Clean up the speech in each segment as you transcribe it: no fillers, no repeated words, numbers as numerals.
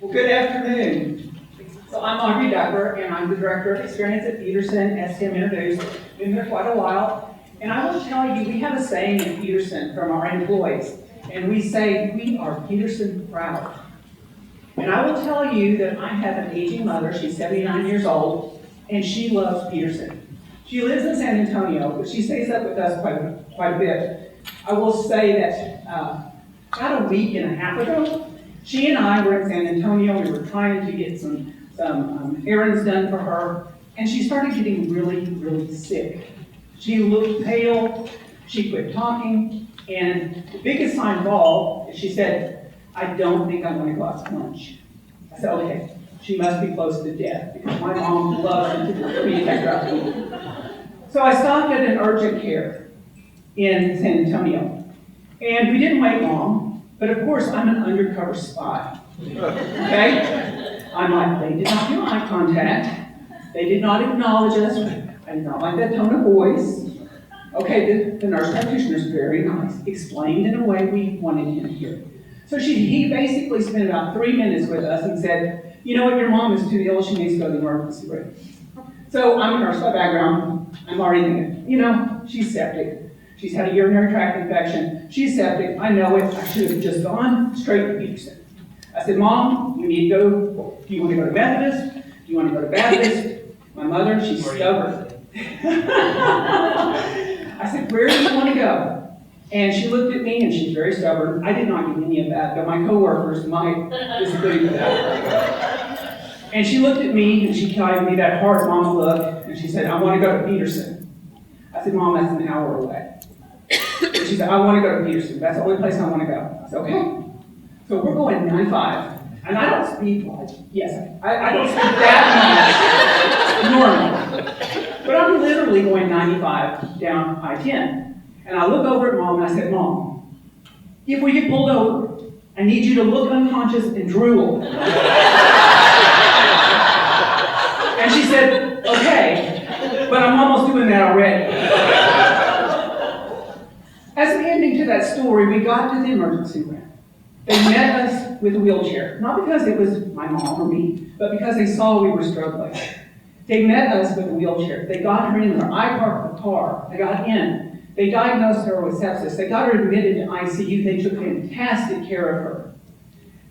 Well, good afternoon. So I'm Audrey, and I'm the Director of Experience at Peterson, as Tim introduced. Been here quite a while. And I will tell you, we have a saying at Peterson from our employees, and we say, we are Peterson proud. And I will tell you that I have an aging mother, she's 79 years old, and she loves Peterson. She lives in San Antonio, but she stays up with us quite a bit. I will say that about a week and a half ago, she and I were in San Antonio. We were trying to get some errands done for her, and she started getting really sick. She looked pale, she quit talking, and the biggest sign of all is she said, I don't think I'm going to go out to lunch. I said, okay, she must be close to death, because my mom loves for me to take her out to eat. So I stopped at an urgent care in San Antonio, and we didn't wait long, but of course I'm an undercover spy, okay? I'm like, they did not do eye contact, they did not acknowledge us, I did not like that tone of voice. Okay, the nurse practitioner is very nice, explained in a way we wanted him to hear. So he basically spent about 3 minutes with us and said, you know what, your mom is too ill, she needs to go to the emergency room. So I'm a nurse by background, I'm already thinking, you know, she's septic. She's had a urinary tract infection, she's septic, I know it, I should have just gone straight to Peterson. I said, Mom, you need to go, do you want to go to Methodist? Do you want to go to Baptist? My mother, she's stubborn. I said, where do you want to go? And she looked at me, and she's very stubborn. I did not get any of that, but my coworkers might disagree with that. And she looked at me, and she gave me that hard mama look, and she said, I want to go to Peterson. I said, Mom, that's an hour away. And she said, I want to go to Peterson. That's the only place I want to go. I said, okay. So we're going 95. And I don't speak like, yes, I don't speak that much normally. But I'm literally going 95 down I-10. And I look over at Mom and I said, Mom, if we get pulled over, I need you to look unconscious and drool. And she said, okay, but I'm almost doing that already. As an ending to that story, we got to the emergency room. They met us with a wheelchair, not because it was my mom or me, but because they saw we were struggling. They met us with a wheelchair. They got her in there. I parked the car. They got in. They diagnosed her with sepsis. They got her admitted to ICU. They took fantastic care of her.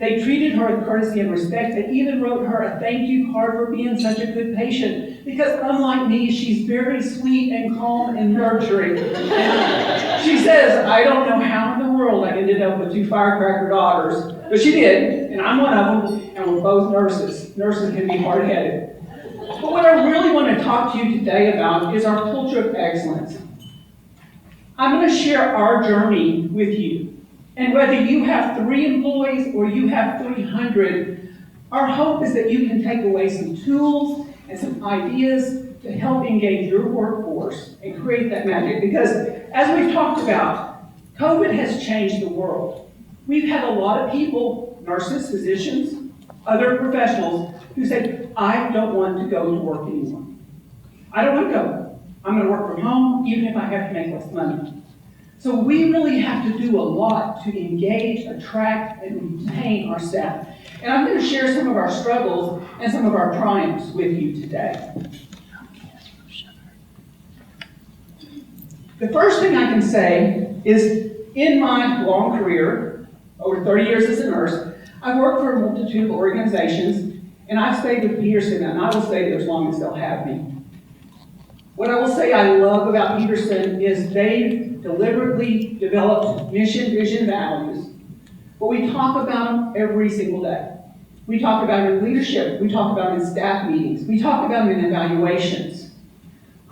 They treated her with courtesy and respect. They even wrote her a thank you card for being such a good patient. Because unlike me, she's very sweet and calm and nurturing. She says, I don't know how in the world I ended up with 2 firecracker daughters, but she did, and I'm one of them, and we're both nurses. Nurses can be hard-headed. But what I really want to talk to you today about is our culture of excellence. I'm going to share our journey with you. And whether you have 3 employees or you have 300, our hope is that you can take away some tools and some ideas to help engage your workforce and create that magic. Because as we've talked about, COVID has changed the world. We've had a lot of people, nurses, physicians, other professionals, who say, I don't want to go to work anymore. I don't want to go. I'm going to work from home, even if I have to make less money. So we really have to do a lot to engage, attract, and retain our staff. And I'm going to share some of our struggles and some of our triumphs with you today. The first thing I can say is, in my long career, over 30 years as a nurse, I've worked for a multitude of organizations, and I've stayed with Peterson, and I will stay there as long as they'll have me. What I will say I love about Peterson is they deliberately developed mission, vision, values, but we talk about them every single day. We talk about them in leadership, we talk about them in staff meetings, we talk about them in evaluations.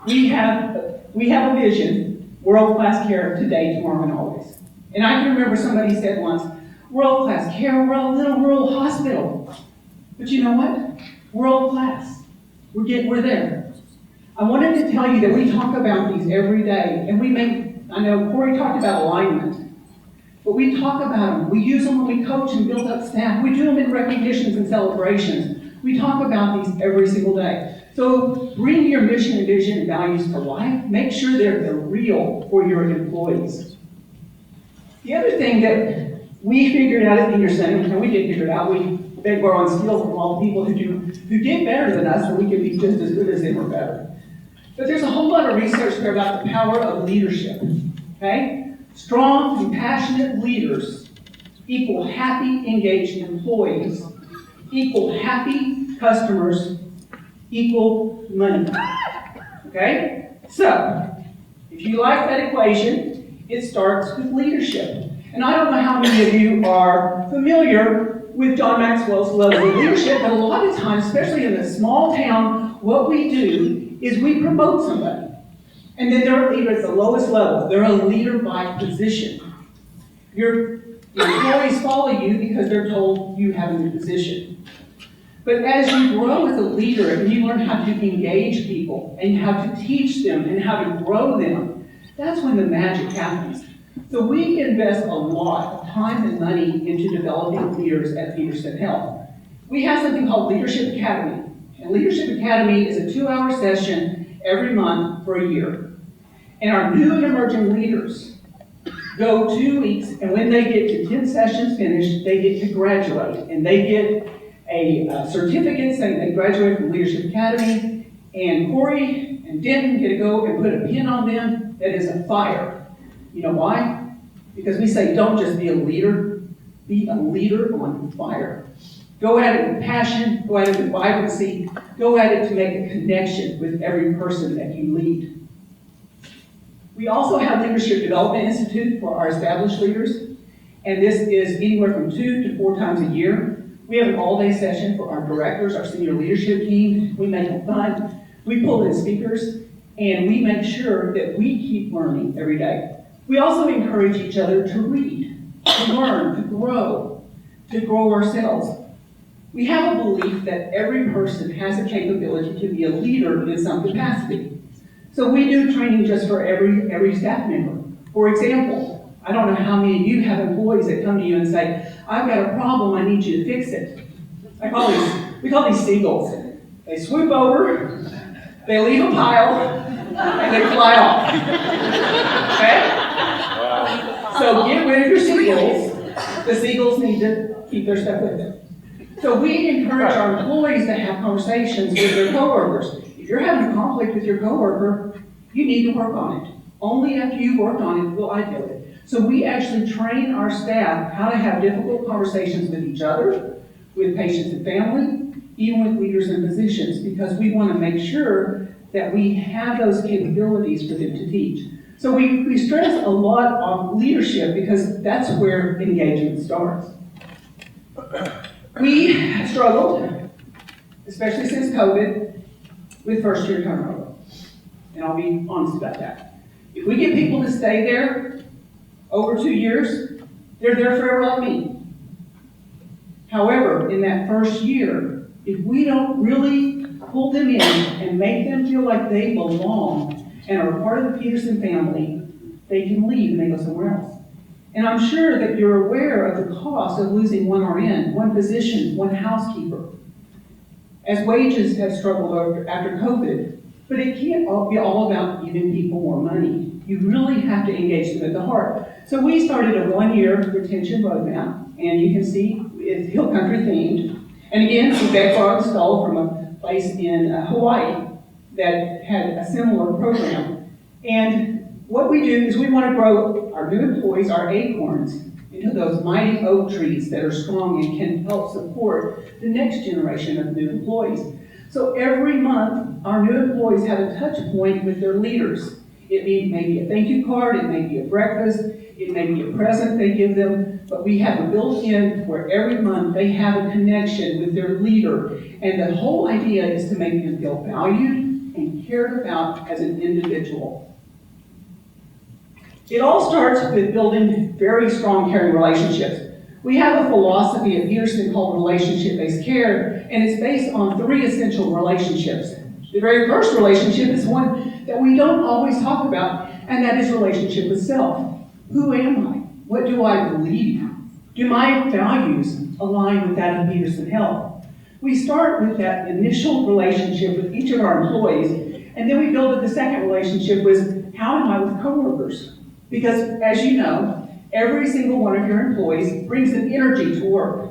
We have a vision, world-class care today, tomorrow, and always. And I can remember somebody said once, world-class care, we're a little rural hospital. But you know what? World-class. We're there. I wanted to tell you that we talk about these every day, and I know Corey talked about alignment, but we talk about them. We use them when we coach and build up staff. We do them in recognitions and celebrations. We talk about these every single day. So bring your mission and vision and values to life. Make sure they're real for your employees. The other thing that we figured out at Peterson, and we did figure it out, we beg, borrow, and steal from all the people who did better than us, so we can be just as good as they were better. But there's a whole lot of research there about the power of leadership, okay? Strong, compassionate leaders equal happy, engaged employees, equal happy customers, equal money, okay? So, if you like that equation, it starts with leadership. And I don't know how many of you are familiar with John Maxwell's level of leadership, but a lot of times, especially in a small town, what we do is we promote somebody. And then they're a leader at the lowest level. They're a leader by position. Your employees follow you because they're told you have a new position. But as you grow as a leader and you learn how to engage people and how to teach them and how to grow them, that's when the magic happens. So we invest a lot of time and money into developing leaders at Peterson Health. We have something called Leadership Academy. And Leadership Academy is a 2-hour session every month for a year. And our new and emerging leaders go 2 weeks, and when they get to 10 sessions finished, they get to graduate. And they get a certificate saying they graduated from Leadership Academy, and Corey and Denton get to go and put a pin on them that is a fire. You know why? Because we say don't just be a leader on fire. Go at it with passion, go at it with vibrancy, go at it to make a connection with every person that you lead. We also have Leadership Development Institute for our established leaders, and this is anywhere from 2 to 4 times a year. We have an all-day session for our directors, our senior leadership team. We make it fun. We pull in speakers, and we make sure that we keep learning every day. We also encourage each other to read, to learn, to grow ourselves. We have a belief that every person has a capability to be a leader in some capacity. So we do training just for every staff member. For example, I don't know how many of you have employees that come to you and say, I've got a problem, I need you to fix it. We call these seagulls. They swoop over, they leave a pile, and they fly off. Okay? So get rid of your seagulls. The seagulls need to keep their stuff with them. So we encourage our employees to have conversations with their coworkers. If you're having a conflict with your coworker, you need to work on it. Only after you've worked on it will I do it. So we actually train our staff how to have difficult conversations with each other, with patients and family, even with leaders and physicians, because we want to make sure that we have those capabilities for them to teach. So we stress a lot on leadership because that's where engagement starts. We have struggled, especially since COVID, with first-year turnover. And I'll be honest about that. If we get people to stay there over 2 years, they're there forever like me. However, in that first year, if we don't really pull them in and make them feel like they belong and are part of the Peterson family, they can leave and they go somewhere else. And I'm sure that you're aware of the cost of losing one RN, one physician, one housekeeper, as wages have struggled after COVID. But it can't be all about giving people more money. You really have to engage them at the heart. So we started a 1-year retention roadmap, and you can see it's Hill Country themed. And again, we begged for installed from a place in Hawaii that had a similar program. And what we do is we want to grow our new employees, our acorns, into those mighty oak trees that are strong and can help support the next generation of new employees. So every month, our new employees have a touch point with their leaders. It may be a thank you card, it may be a breakfast, it may be a present they give them, but we have a built-in where every month they have a connection with their leader. And the whole idea is to make them feel valued and cared about as an individual. It all starts with building very strong caring relationships. We have a philosophy at Peterson called relationship-based care, and it's based on 3 essential relationships. The very first relationship is one that we don't always talk about, and that is relationship with self. Who am I? What do I believe? Do my values align with that of Peterson Health? We start with that initial relationship with each of our employees, and then we build up the second relationship with how am I with coworkers? Because as you know, every single one of your employees brings an energy to work.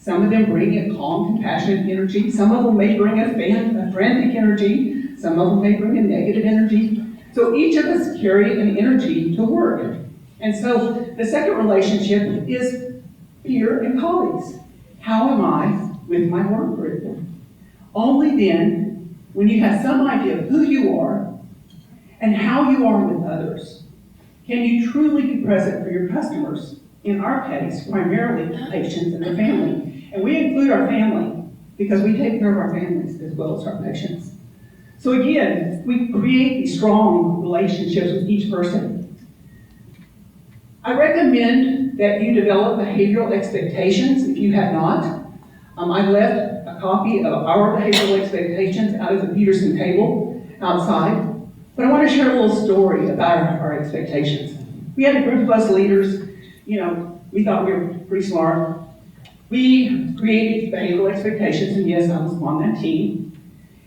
Some of them bring a calm, compassionate energy. Some of them may bring a frantic energy. Some of them may bring a negative energy. So each of us carry an energy to work. And so the second relationship is peer and colleagues. How am I with my work group? Only then, when you have some idea of who you are and how you are with others, can you truly be present for your customers. In our case, primarily patients and their family. And we include our family because we take care of our families as well as our patients. So again, we create these strong relationships with each person. I recommend that you develop behavioral expectations if you have not. I left a copy of our behavioral expectations out of the Peterson table outside. But I want to share a little story about our expectations. We had a group of us leaders, we thought we were pretty smart. We created behavioral expectations, and yes, I was on that team.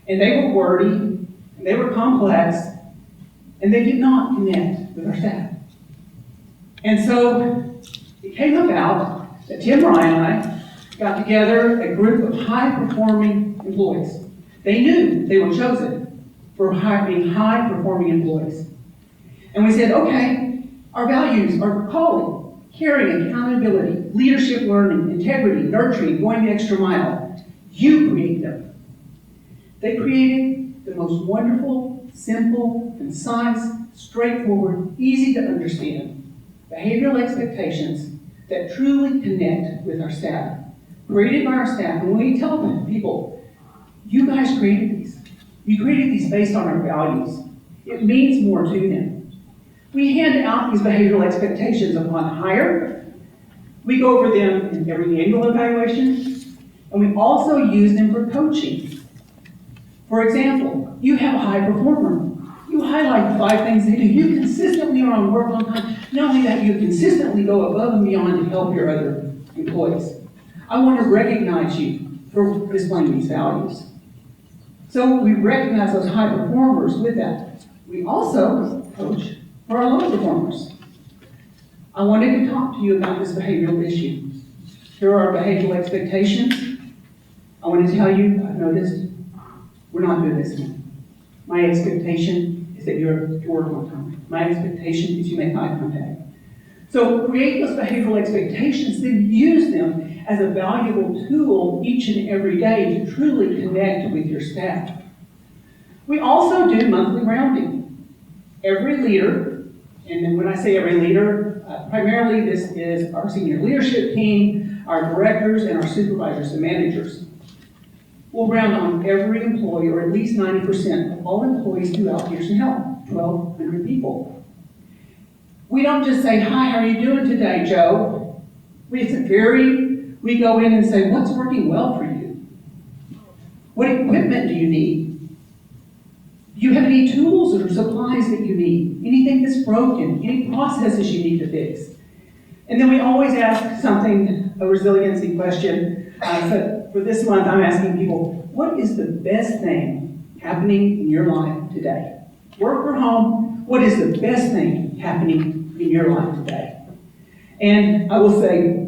And they were wordy, and they were complex, and they did not connect with our staff. And so it came about that Tim, Ryan, and I got together a group of high-performing employees. They knew they were chosen for being high-performing employees. And we said, okay, our values are calling, caring, accountability, leadership learning, integrity, nurturing, going the extra mile. You create them. They created the most wonderful, simple, concise, straightforward, easy to understand behavioral expectations that truly connect with our staff. Created by our staff. And when we tell them, people, you guys created these. You created these based on our values. It means more to them. We hand out these behavioral expectations upon hire. We go over them in every annual evaluation, and we also use them for coaching. For example, you have a high performer. You highlight the 5 things they do. You consistently are on work on time. Not only that, you consistently go above and beyond to help your other employees. I want to recognize you for displaying these values. So we recognize those high performers with that. We also coach for our low performers. I wanted to talk to you about this behavioral issue. Here are our behavioral expectations. I want to tell you, I've noticed, we're not good listening. My expectation is that you're to work on time. My expectation is you make eye contact. So create those behavioral expectations, then use them as a valuable tool each and every day to truly connect with your staff. We also do monthly rounding. Every leader, and then when I say every leader, primarily this is our senior leadership team, our directors, and our supervisors and managers. We'll round on every employee, or at least 90% of all employees throughout Peterson Health, 1,200 people. We don't just say, hi, how are you doing today, Joe? We go in and say, what's working well for you? What equipment do you need? Do you have any tools or supplies that you need? Anything that's broken? Any processes you need to fix? And then we always ask something, a resiliency question. So for this month, I'm asking people, what is the best thing happening in your life today? Work or home, what is the best thing happening in your life today? And I will say,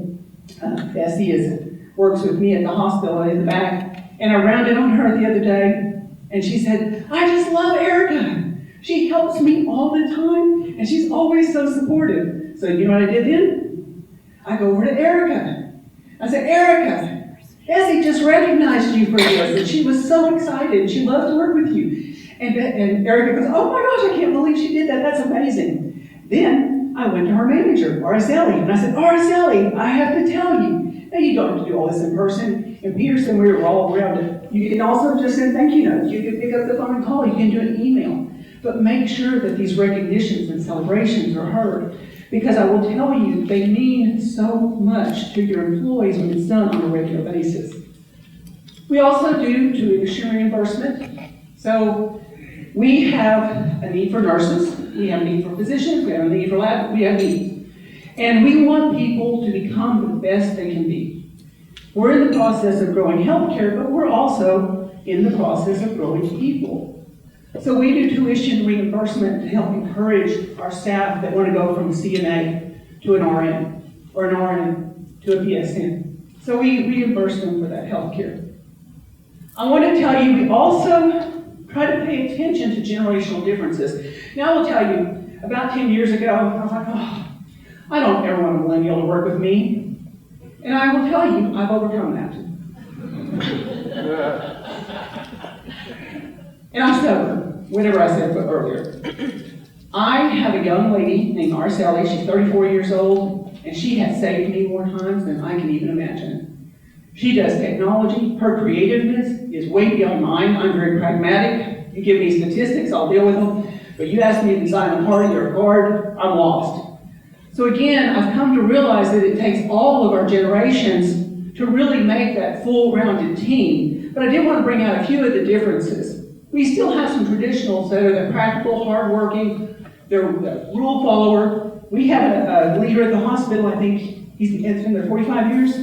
Bessie works with me at the hospital in the back, and I rounded on her the other day, and she said, I just love Erica. She helps me all the time, and she's always so supportive. So you know what I did then? I go over to Erica. I said, Erica, Bessie just recognized you for this, and she was so excited. She loved to work with you. And Erica goes, oh my gosh, I can't believe she did that. That's amazing. Then I went to her manager, Araceli, and I said, Araceli, I have to tell you. Now, you don't have to do all this in person. In Peterson, we were all around it. You can also just send thank you notes. You can pick up the phone and call. You can do an email. But make sure that these recognitions and celebrations are heard, because I will tell you, they mean so much to your employees when it's done on a regular basis. We also do tuition reimbursement. So we have a need for nurses. We have a need for physicians. We have a need for lab. We have needs. And we want people to become the best they can be. We're in the process of growing healthcare, but we're also in the process of growing people. So we do tuition reimbursement to help encourage our staff that want to go from a CNA to an RN, or an RN to a PSN. So we reimburse them for that health care. I want to tell you, we also try to pay attention to generational differences. Now I will tell you, about 10 years ago, I was like, oh, I don't ever want a millennial to work with me. And I will tell you, I've overcome that. And I'm stubborn, whatever I said earlier. I have a young lady named Araceli. She's 34 years old, and she has saved me more times than I can even imagine. She does technology. Her creativeness is way beyond mine. I'm very pragmatic. You give me statistics, I'll deal with them. But you ask me to design a party or a card, I'm lost. So again, I've come to realize that it takes all of our generations to really make that full-rounded team. But I did want to bring out a few of the differences. We still have some traditionals that are the practical, hardworking, they're the rule follower. We have a leader at the hospital, I think he's been there 45 years.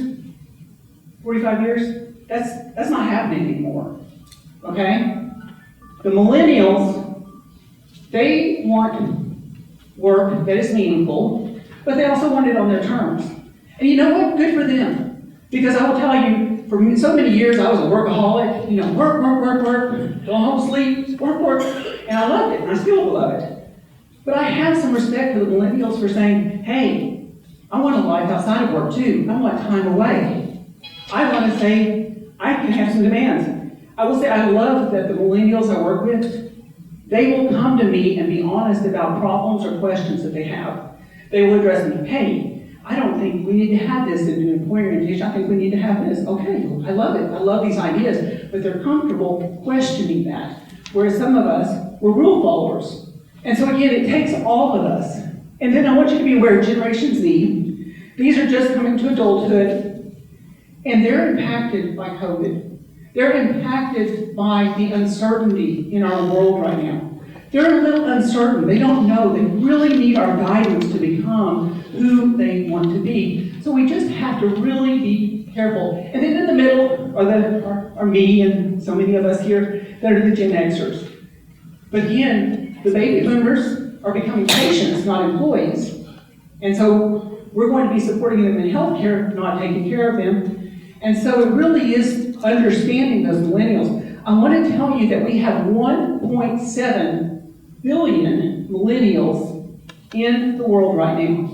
45 years? That's not happening anymore. Okay? The millennials, they want work that is meaningful, but they also want it on their terms. And you know what? Good for them. Because I will tell you, for so many years I was a workaholic, work, go home, sleep, work, and I loved it, and I still love it. But I have some respect for the millennials for saying, hey, I want a life outside of work too. I want time away. I want to say, I can have some demands. I will say I love that the millennials I work with, they will come to me and be honest about problems or questions that they have. They will address me, hey, I don't think we need to have this in an employee orientation. I think we need to have this. Okay, I love it. I love these ideas. But they're comfortable questioning that. Whereas some of us, we're rule followers. And so again, it takes all of us. And then I want you to be aware of Generation Z. These are just coming to adulthood. And they're impacted by COVID. They're impacted by the uncertainty in our world right now. They're a little uncertain. They don't know. They really need our guidance to become who they want to be. So we just have to really be careful. And then in the middle are me and so many of us here that are the Gen Xers. But again, the baby boomers are becoming patients, not employees. And so we're going to be supporting them in healthcare, not taking care of them. And so it really is understanding those millennials. I want to tell you that we have 1.7 billion millennials in the world right now.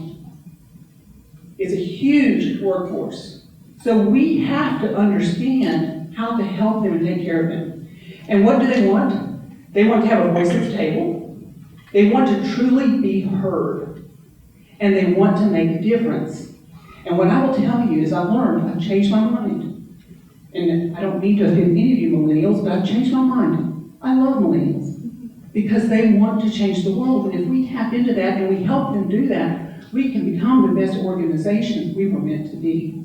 It's a huge workforce. So we have to understand how to help them and take care of them. And what do they want? They want to have a voice at the table. They want to truly be heard. And they want to make a difference. And what I will tell you is I've changed my mind. And I don't mean to offend any of you millennials, but I've changed my mind. I love millennials because they want to change the world. And if we tap into that and we help them do that, we can become the best organization we were meant to be.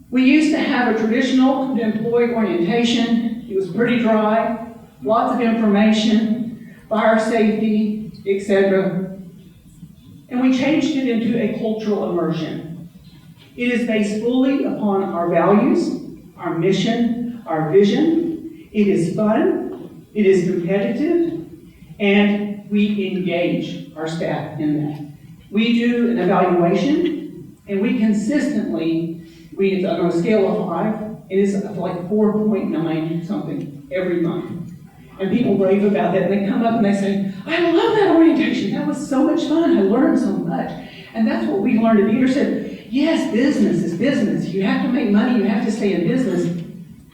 We used to have a traditional employee orientation. It was pretty dry, lots of information, fire safety, etc. And we changed it into a cultural immersion. It is based fully upon our values, our mission, our vision. It is fun, it is competitive, and we engage our staff in that. We do an evaluation, and we consistently, on a scale of 5, it is like 4.9 something every month. And people rave about that, and they come up and they say, I love that orientation, that was so much fun, I learned so much. And that's what we learned at Peterson. Yes, business is business. You have to make money, you have to stay in business.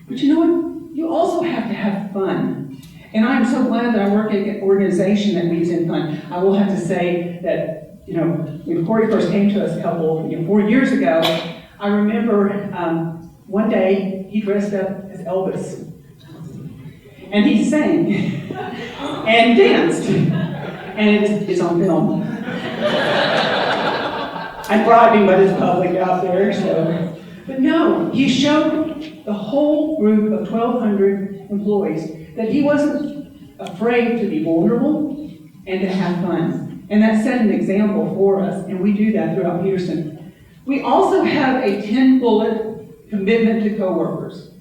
But you know what? You also have to have fun. And I'm so glad that I work at an organization that weaves in fun. I will have to say that, when Corey first came to us 4 years ago, I remember one day he dressed up as Elvis. And he sang and danced. And it's on film. I'm bribing, but it's public out there, so. But no, he showed the whole group of 1,200 employees that he wasn't afraid to be vulnerable and to have fun. And that set an example for us, and we do that throughout Peterson. We also have a 10-bullet commitment to coworkers.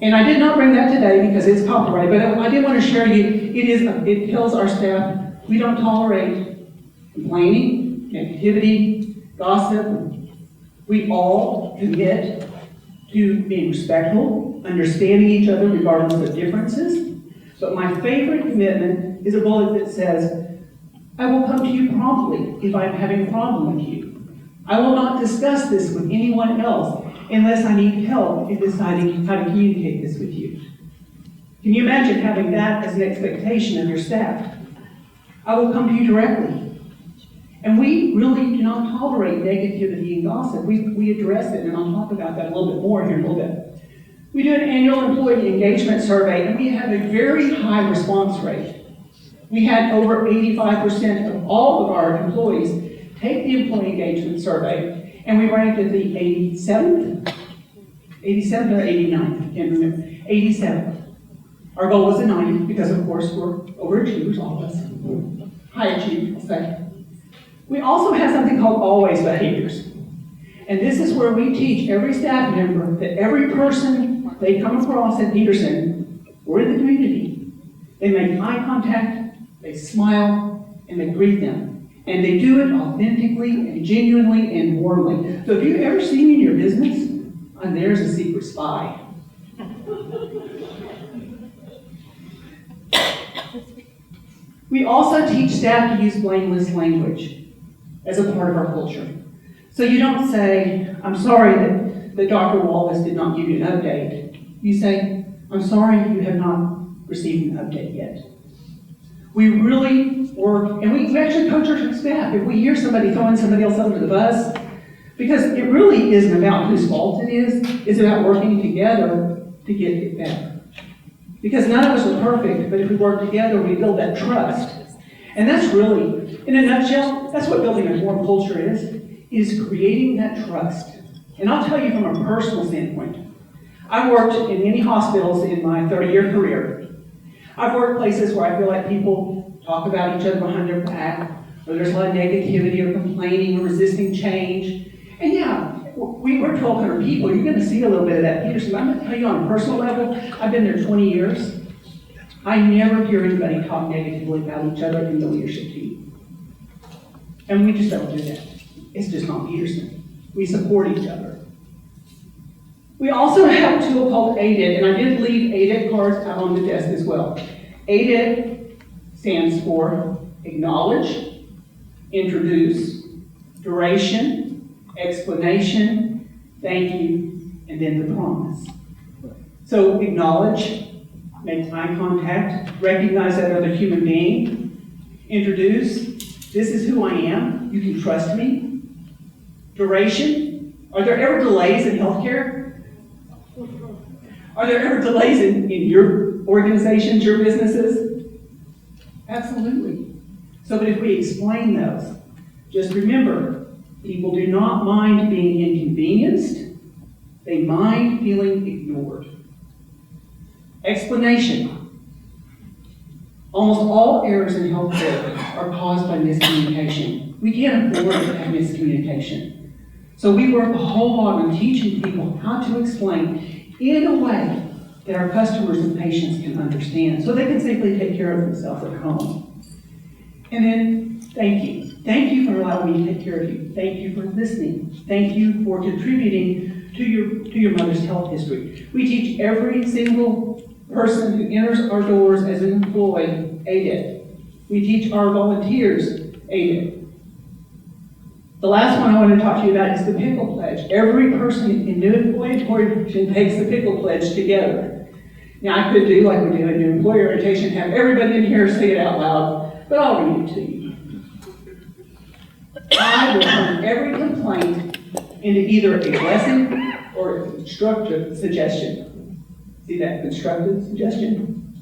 And I did not bring that today because it's copyrighted, but I did want to share you, it tells our staff we don't tolerate complaining, negativity, gossip, We all commit to being respectful, understanding each other regardless of differences. But my favorite commitment is a bullet that says, I will come to you promptly if I'm having a problem with you. I will not discuss this with anyone else unless I need help in deciding how to communicate this with you. Can you imagine having that as an expectation of your staff? I will come to you directly. And we really do not tolerate negativity and gossip. We address it, and I'll talk about that a little bit more here in a little bit. We do an annual employee engagement survey, and we have a very high response rate. We had over 85% of all of our employees take the employee engagement survey, and we ranked at the 87th or 89th, I can't remember, 87th. Our goal was a 90 because, of course, we're overachievers, all of us. High achievers, I'll say. We also have something called always behaviors. And this is where we teach every staff member that every person they come across at Peterson or in the community, they make eye contact, they smile, and they greet them. And they do it authentically and genuinely and warmly. So if you ever see me in your business, there's a secret spy. We also teach staff to use blameless language as a part of our culture. So you don't say, I'm sorry that Dr. Wallace did not give you an update. You say, I'm sorry you have not received an update yet. We really work, and we actually coach our staff. If we hear somebody throwing somebody else under the bus, because it really isn't about whose fault it is, it's about working together to get it better. Because none of us are perfect, but if we work together, we build that trust. And that's really, in a nutshell, that's what building a warm culture is creating that trust. And I'll tell you from a personal standpoint, I've worked in many hospitals in my 30-year career. I've worked places where I feel like people talk about each other behind their back, or there's a lot of negativity or complaining or resisting change. And yeah, we're 1,200 people. You're going to see a little bit of that. Peterson, I'm going to tell you on a personal level, I've been there 20 years. I never hear anybody talk negatively about each other in the leadership team. And we just don't do that. It's just not Peterson. We support each other. We also have a tool called ADIT, and I did leave ADIT cards out on the desk as well. ADIT stands for acknowledge, introduce, duration, explanation, thank you, and then the promise. So acknowledge, make eye contact, recognize that other human being, introduce, this is who I am, you can trust me. Duration, are there ever delays in healthcare? Are there ever delays in your organizations, your businesses? Absolutely. So, but if we explain those, just remember, people do not mind being inconvenienced, they mind feeling ignored. Explanation. Almost all errors in healthcare are caused by miscommunication. We can't afford to have miscommunication. So we work a whole lot on teaching people how to explain in a way that our customers and patients can understand, so they can safely take care of themselves at home. And then, thank you. Thank you for allowing me to take care of you. Thank you for listening. Thank you for contributing to your mother's health history. We teach every single person who enters our doors as an employee ADIT. We teach our volunteers ADIT. The last one I want to talk to you about is the pickle pledge. Every person in new employee orientation takes the pickle pledge together. Now I could do like we do in new employee orientation, have everybody in here say it out loud, but I'll read it to you. I will turn every complaint into either a blessing or a constructive suggestion. See that constructive suggestion?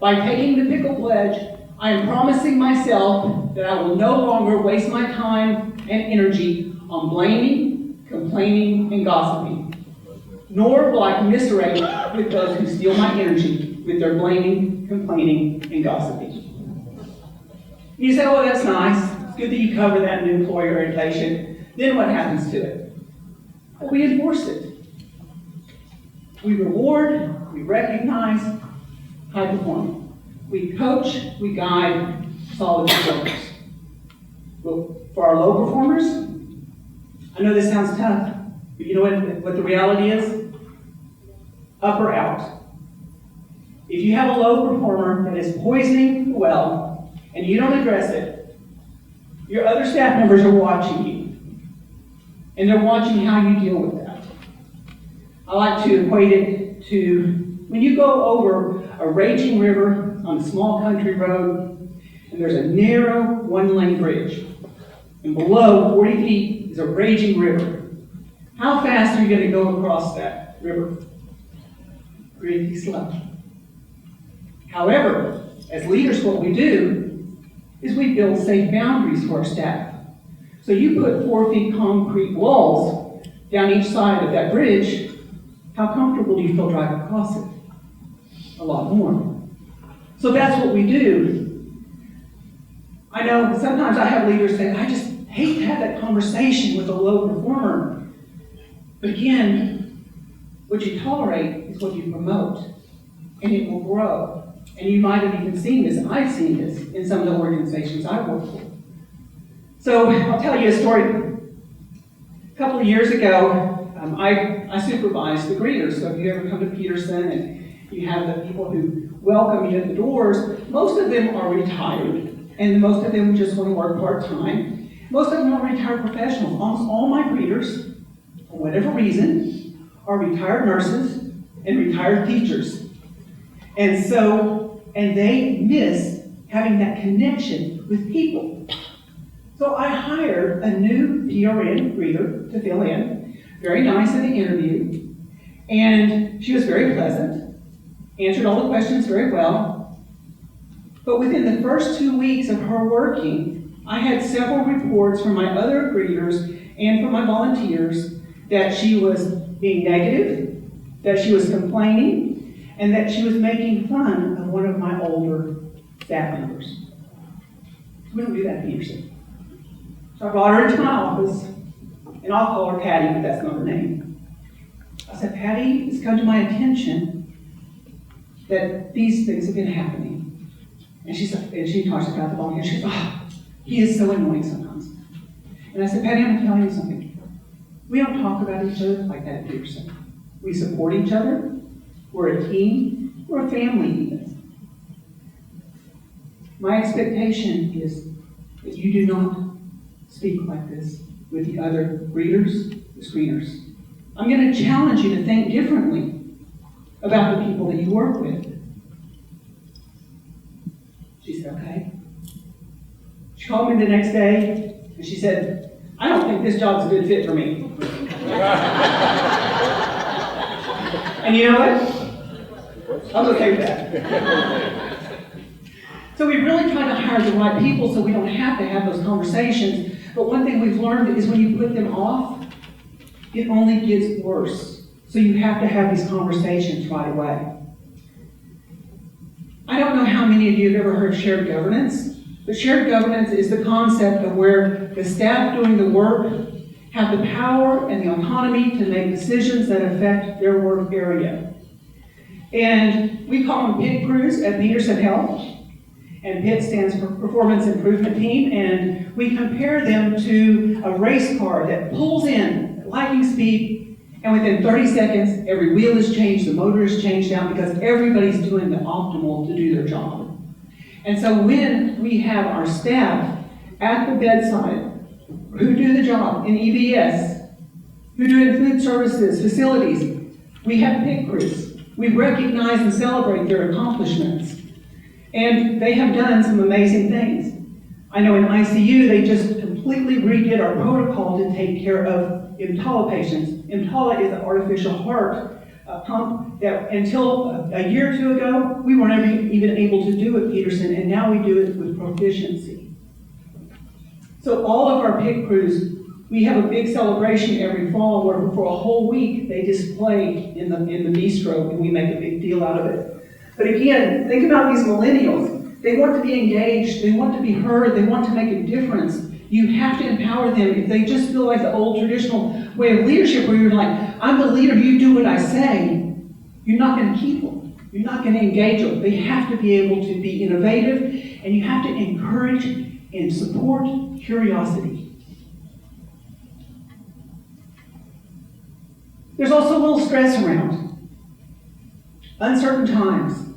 By taking the pickle pledge, I am promising myself that I will no longer waste my time and energy on blaming, complaining, and gossiping. Nor will I commiserate with those who steal my energy with their blaming, complaining, and gossiping. You say, oh, that's nice. It's good that you cover that in employee orientation. Then what happens to it? Well, we enforce it. We reward, we recognize high performance. We coach, we guide solid performers. Well, for our low performers, I know this sounds tough, But you know what the reality is? Up or out. If you have a low performer that is poisoning the well, and you don't address it, your other staff members are watching you. And they're watching how you deal with that. I like to equate it to when you go over a raging river on a small country road, and there's a narrow one-lane bridge, and below 40 feet is a raging river. How fast are you going to go across that river? Pretty slow. However, as leaders, what we do is we build safe boundaries for our staff. So you put 4 feet concrete walls down each side of that bridge, how comfortable do you feel driving across it? A lot more. So that's what we do. I know sometimes I have leaders say, I just hate to have that conversation with a low performer. But again, what you tolerate is what you promote, and it will grow. And you might have even seen this, I've seen this in some of the organizations I work for. So I'll tell you a story. A couple of years ago, I supervised the greeters. So if you ever come to Peterson and you have the people who welcome you at the doors, most of them are retired, and most of them just want to work part-time. Most of them are retired professionals. Almost all my greeters, for whatever reason, are retired nurses and retired teachers. And they miss having that connection with people. So I hired a new PRN greeter to fill in, very nice in the interview, and she was very pleasant, answered all the questions very well. But within the first 2 weeks of her working, I had several reports from my other greeters and from my volunteers that she was being negative, that she was complaining, and that she was making fun of one of my older staff members. We don't do that, Peterson. So I brought her into my office, and I'll call her Patty, but that's not her name. I said, Patty, it's come to my attention that these things have been happening. And she talks about the volunteer. She goes, he is so annoying sometimes. And I said, Patty, I'm going to tell you something. We don't talk about each other like that at Peterson. We support each other. We're a team. We're a family even. My expectation is that you do not speak like this with the other greeters, the screeners. I'm going to challenge you to think differently about the people that you work with. She said, okay. She called me the next day, and she said, I don't think this job's a good fit for me. And you know what? I'm okay with that. So we really try to hire the right people so we don't have to have those conversations. But one thing we've learned is when you put them off, it only gets worse. So you have to have these conversations right away. I don't know how many of you have ever heard shared governance, but shared governance is the concept of where the staff doing the work have the power and the autonomy to make decisions that affect their work area. And we call them PIT crews at Peterson Health. And PIT stands for Performance Improvement Team. And we compare them to a race car that pulls in at lightning speed, and within 30 seconds, every wheel is changed, the motor is changed out, because everybody's doing the optimal to do their job. And so when we have our staff at the bedside who do the job in EVS, who do it in food services, facilities, we have PIT crews. We recognize and celebrate their accomplishments. And they have done some amazing things. I know in ICU, they just completely redid our protocol to take care of EMTALA patients. EMTALA is an artificial heart pump that until a year or two ago, we weren't even able to do at Peterson, and now we do it with proficiency. So all of our PIT crews, we have a big celebration every fall where for a whole week they display in the bistro, and we make a big deal out of it. But again, think about these millennials. They want to be engaged, they want to be heard, they want to make a difference. You have to empower them. If they just feel like the old traditional way of leadership where you're like, I'm the leader, you do what I say, you're not going to keep them. You're not going to engage them. They have to be able to be innovative, and you have to encourage and support curiosity. There's also a little stress around. Uncertain times,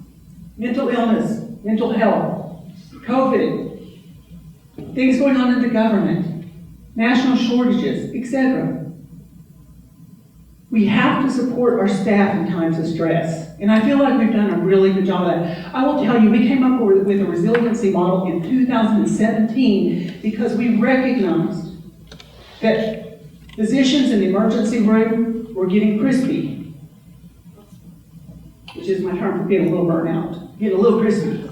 mental illness, mental health, COVID, things going on in the government, national shortages, etc. We have to support our staff in times of stress. And I feel like we've done a really good job of that. I will tell you, we came up with a resiliency model in 2017 because we recognized that physicians in the emergency room were getting crispy, which is my term for being a little burnt out, getting a little crispy.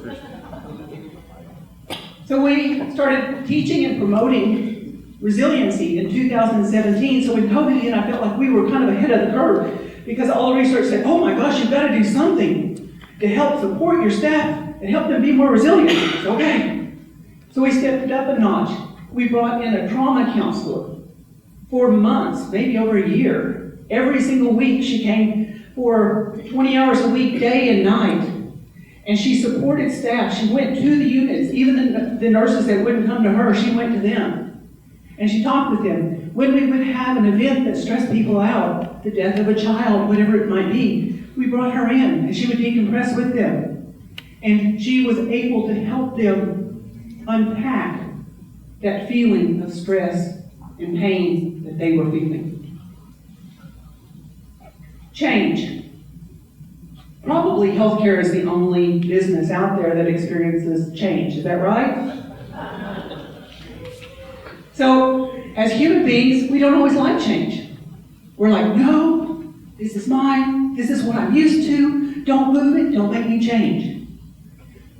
So we started teaching and promoting resiliency in 2017. So when COVID hit, I felt like we were kind of ahead of the curve because all the research said, oh my gosh, you've got to do something to help support your staff and help them be more resilient. Okay. So we stepped it up a notch. We brought in a trauma counselor for months, maybe over a year. Every single week she came for 20 hours a week, day and night. And she supported staff. She went to the units. Even the nurses that wouldn't come to her, she went to them. And she talked with them. When we would have an event that stressed people out, the death of a child, whatever it might be, we brought her in and she would decompress with them. And she was able to help them unpack that feeling of stress and pain that they were feeling. Change. Probably healthcare is the only business out there that experiences change. Is that right? So, as human beings, we don't always like change. We're like, no, this is mine, this is what I'm used to, don't move it, don't make me change.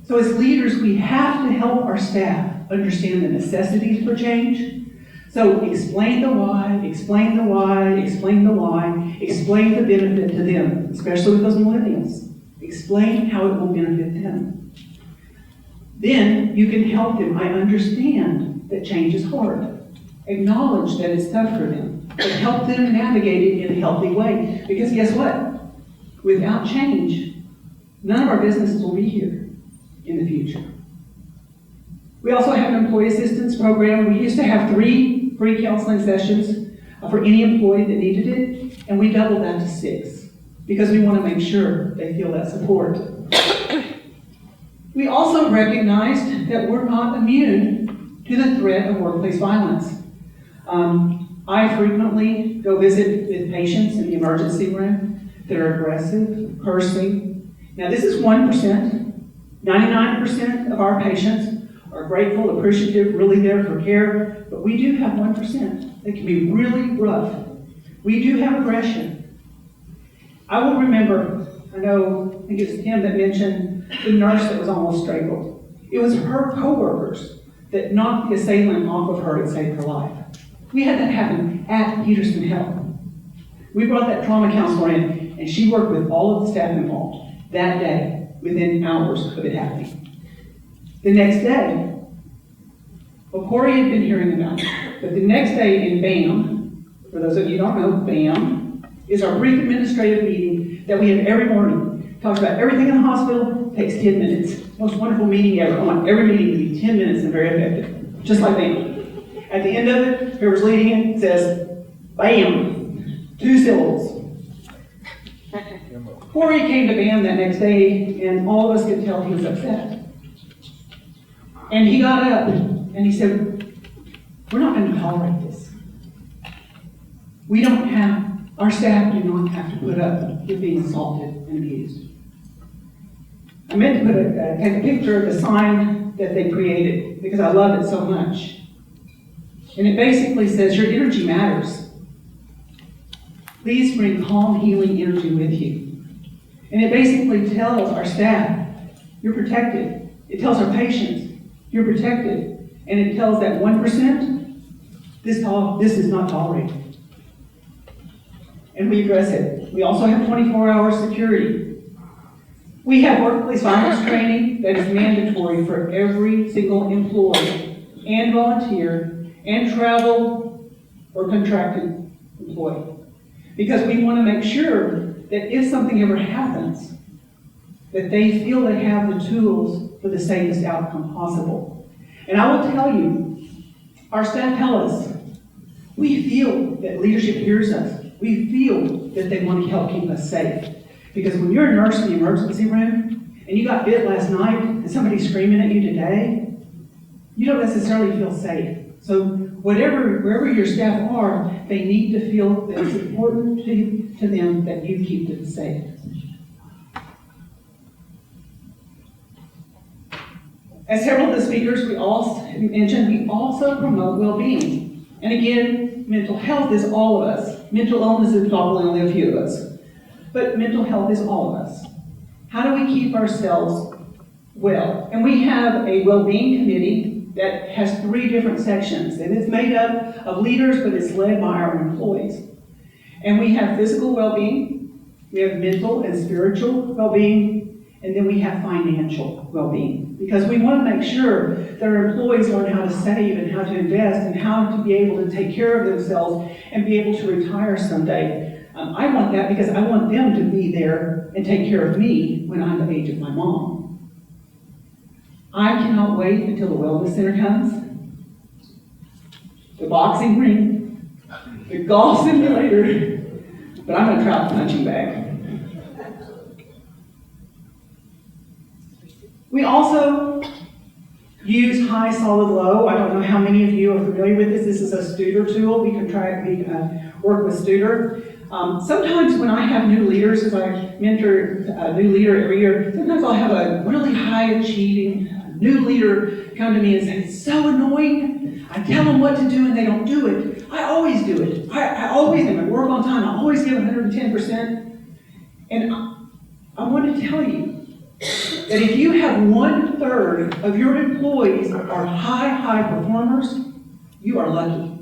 So as leaders, we have to help our staff understand the necessities for change. So explain the why, explain the why, explain the why, explain the benefit to them, especially with those millennials. Explain how it will benefit them. Then you can help them. I understand that change is hard. Acknowledge that it's tough for them, but help them navigate it in a healthy way. Because guess what? Without change, none of our businesses will be here in the future. We also have an employee assistance program. We used to have 3 free counseling sessions for any employee that needed it, and we doubled that to 6 because we want to make sure they feel that support. We also recognized that we're not immune to the threat of workplace violence. I frequently go visit with patients in the emergency room that are aggressive, cursing. Now this is 1%. 99% of our patients are grateful, appreciative, really there for care, but we do have 1% that can be really rough. We do have aggression. I will remember, I think it was Tim that mentioned the nurse that was almost strangled. It was her coworkers that knocked the assailant off of her and saved her life. We had that happen at Peterson Health. We brought that trauma counselor in, and she worked with all of the staff involved that day, within hours of it happening. The next day, well, Corey had been hearing about it, but the next day in BAM, for those of you who don't know, BAM is our brief administrative meeting that we have every morning. Talks about everything in the hospital, takes 10 minutes. Most wonderful meeting ever. I want every meeting to be 10 minutes and very effective, just like BAM. At the end of it, whoever's leading it says, BAM, 2 syllables. Corey came to BAM that next day, and all of us could tell he was upset. And he got up and he said, we're not going to tolerate this. Our staff do not have to put up with being assaulted and abused. I meant to take a picture of the sign that they created because I love it so much. And it basically says, your energy matters. Please bring calm, healing energy with you. And it basically tells our staff, you're protected. It tells our patients, you're protected. And it tells that 1%, this is not tolerated. And we address it. We also have 24-hour security. We have workplace violence training that is mandatory for every single employee and volunteer and travel or contracted employee. Because we want to make sure that if something ever happens, that they feel they have the tools for the safest outcome possible. And I will tell you, our staff tell us, we feel that leadership hears us. we feel that they want to help keep us safe. Because when you're a nurse in the emergency room, and you got bit last night, and somebody's screaming at you today, you don't necessarily feel safe. So wherever your staff are, they need to feel that it's important to them that you keep them safe. As several of the speakers we all mentioned, we also promote well-being. And again, mental health is all of us. Mental illness is probably only a few of us. But mental health is all of us. How do we keep ourselves well? And we have a well-being committee that has 3 different sections. And it's made up of leaders, but it's led by our employees. And we have physical well-being, we have mental and spiritual well-being, and then we have financial well-being. Because we want to make sure that our employees learn how to save and how to invest and how to be able to take care of themselves and be able to retire someday. I want that because I want them to be there and take care of me when I'm the age of my mom. I cannot wait until the wellness center comes, the boxing ring, the golf simulator, but I'm going to try the punching bag. We also use high, solid, low. I don't know how many of you are familiar with this. This is a Studer tool. We work with Studer. Sometimes when I have new leaders, as I mentor a new leader every year, sometimes I'll have a really high achieving new leader come to me and say, it's so annoying. I tell them what to do and they don't do it. I always do it. I always am at work on time. I always give 110%. And I want to tell you that if you have 1/3 of your employees are high performers, you are lucky.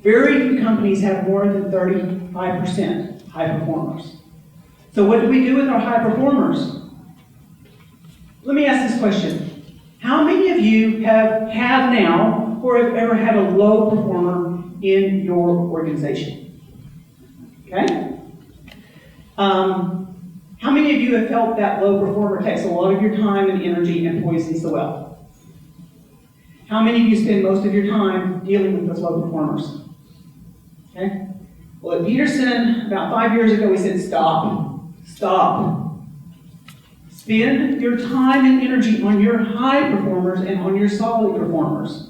Very few companies have more than 35% high performers. So what do we do with our high performers? Let me ask this question. How many of you have now or have ever had a low performer in your organization? Okay? How many of you have felt that low performer takes a lot of your time and energy and poisons the well? How many of you spend most of your time dealing with those low performers? Okay? Well, at Peterson, about 5 years ago, we said, stop. Spend your time and energy on your high performers and on your solid performers.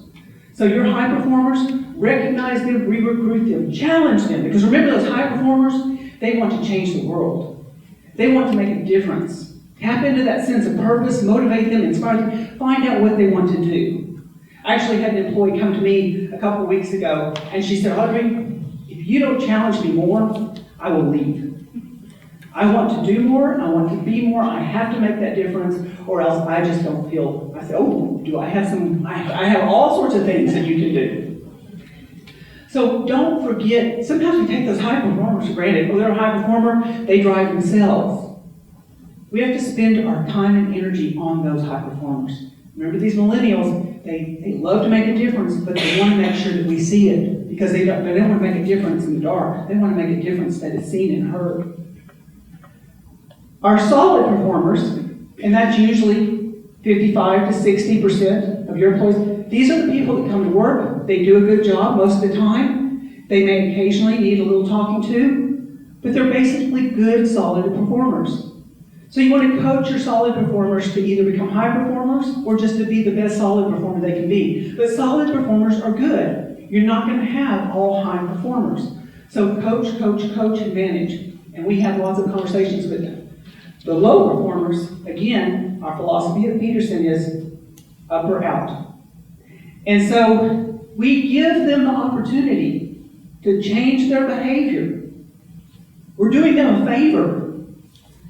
So your high performers, recognize them, re-recruit them, challenge them. Because remember, those high performers, they want to change the world. They want to make a difference. Tap into that sense of purpose, motivate them, inspire them, find out what they want to do. I actually had an employee come to me a couple of weeks ago, and she said, Audrey, if you don't challenge me more, I will leave. I want to do more, I want to be more, I have to make that difference, or else I just don't feel. I said, oh, do I have some, I have all sorts of things that you can do. So don't forget, sometimes we take those high performers for granted. Oh, they're a high performer, they drive themselves. We have to spend our time and energy on those high performers. Remember, these millennials, they love to make a difference, but they want to make sure that we see it, because they don't want to make a difference in the dark. They want to make a difference that is seen and heard. Our solid performers, and that's usually 55 to 60% of your employees, these are the people that come to work. They do a good job most of the time. They may occasionally need a little talking to, but they're basically good, solid performers. So you want to coach your solid performers to either become high performers or just to be the best solid performer they can be. But solid performers are good. You're not going to have all high performers. So coach, and manage. And we have lots of conversations with them. The low performers, again, our philosophy at Peterson is up or out. And so we give them the opportunity to change their behavior. We're doing them a favor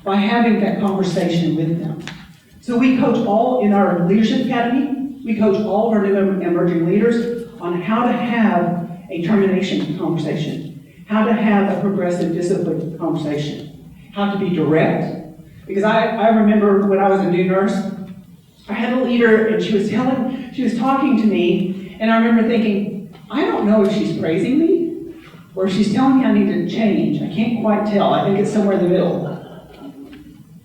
by having that conversation with them. So we coach all in our leadership academy, we coach all of our new emerging leaders on how to have a termination conversation, how to have a progressive discipline conversation, how to be direct. Because I remember when I was a new nurse, I had a leader and she was talking to me, and I remember thinking, I don't know if she's praising me or if she's telling me I need to change. I can't quite tell. I think it's somewhere in the middle.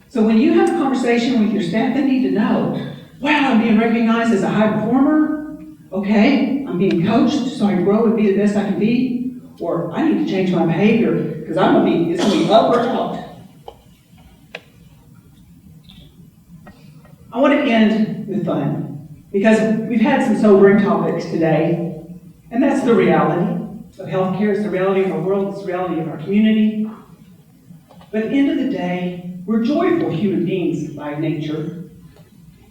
So when you have a conversation with your staff, they need to know, wow, I'm being recognized as a high performer. Okay, I'm being coached so I grow and be the best I can be. or I need to change my behavior because it's going to be up or out. I want to end with fun because we've had some sobering topics today, and that's the reality of healthcare. It's the reality of our world. It's the reality of our community. But at the end of the day, we're joyful human beings by nature,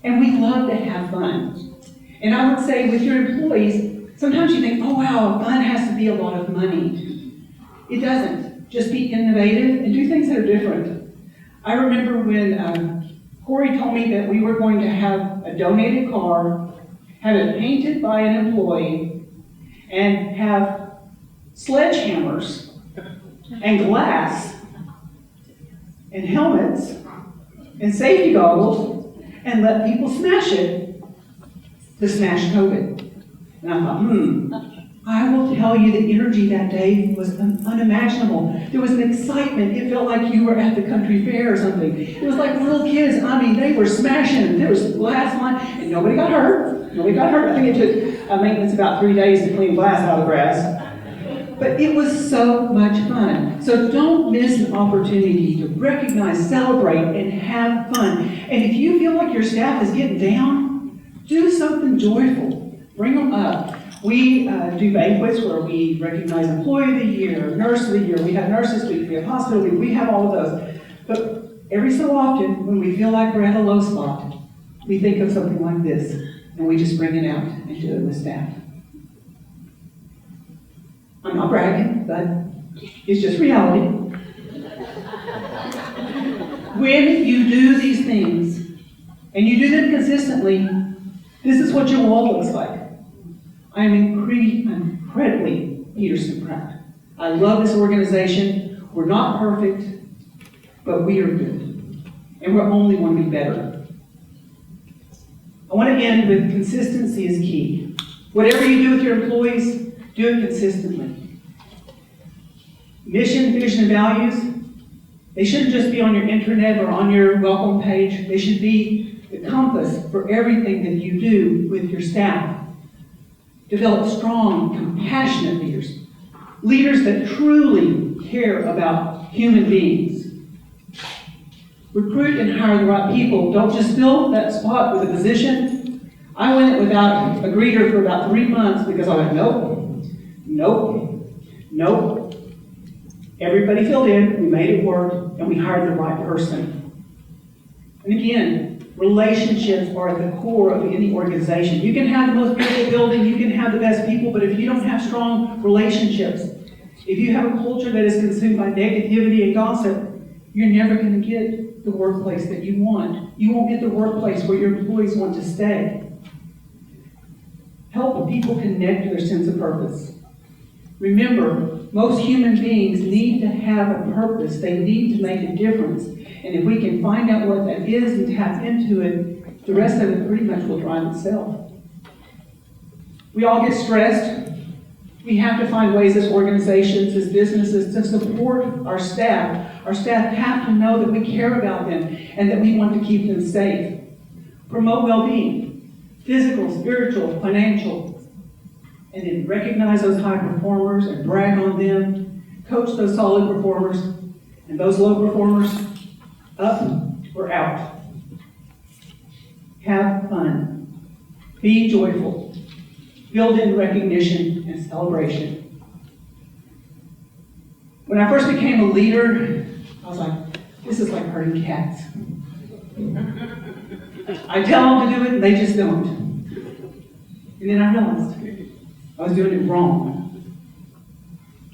and we love to have fun. And I would say with your employees, sometimes you think, oh wow, fun has to be a lot of money. It doesn't. Just be innovative and do things that are different. I remember when Corey told me that we were going to have a donated car, have it painted by an employee, and have sledgehammers and glass and helmets and safety goggles and let people smash it to smash COVID. And I thought, I will tell you the energy that day was unimaginable. There was an excitement. It felt like you were at the country fair or something. It was like little kids. I mean, they were smashing. There was glass line, and nobody got hurt. Nobody got hurt. I think it took maintenance about 3 days to clean glass out of the grass. But it was so much fun. So don't miss an opportunity to recognize, celebrate, and have fun. And if you feel like your staff is getting down, do something joyful. Bring them up. We do banquets where we recognize Employee of the Year, Nurse of the Year. We have Nurses Week, we have Hospital Week, we have all of those. But every so often, when we feel like we're at a low spot, we think of something like this, and we just bring it out and do it with staff. I'm not bragging, but it's just reality. When you do these things, and you do them consistently, this is what your wall looks like. I'm incredibly Peterson proud. I love this organization. We're not perfect, but we are good. And we're only going to be better. I want to end with consistency is key. Whatever you do with your employees, do it consistently. Mission, vision, and values, they shouldn't just be on your intranet or on your welcome page. They should be the compass for everything that you do with your staff. Develop strong, compassionate leaders. Leaders that truly care about human beings. Recruit and hire the right people. Don't just fill that spot with a position. I went without a greeter for about 3 months because I went, nope. Everybody filled in, we made it work, and we hired the right person. And again, relationships are at the core of any organization. You can have the most beautiful building, you can have the best people, but if you don't have strong relationships, if you have a culture that is consumed by negativity and gossip, you're never going to get the workplace that you want. You won't get the workplace where your employees want to stay. Help people connect to their sense of purpose. Remember, most human beings need to have a purpose. They need to make a difference. And if we can find out what that is and tap into it, the rest of it pretty much will drive itself. We all get stressed. We have to find ways as organizations, as businesses, to support our staff. Our staff have to know that we care about them and that we want to keep them safe. Promote well-being, physical, spiritual, financial. And then recognize those high performers and brag on them. Coach those solid performers and those low performers up or out. Have fun. Be joyful. Build in recognition and celebration. When I first became a leader, I was like, this is like herding cats. I tell them to do it and they just don't. And then I realized I was doing it wrong.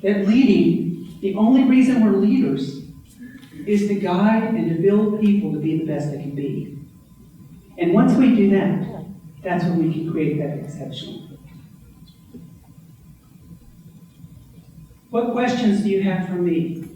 That leading, the only reason we're leaders is to guide and to build people to be the best they can be. And once we do that, that's when we can create that exceptional. What questions do you have for me?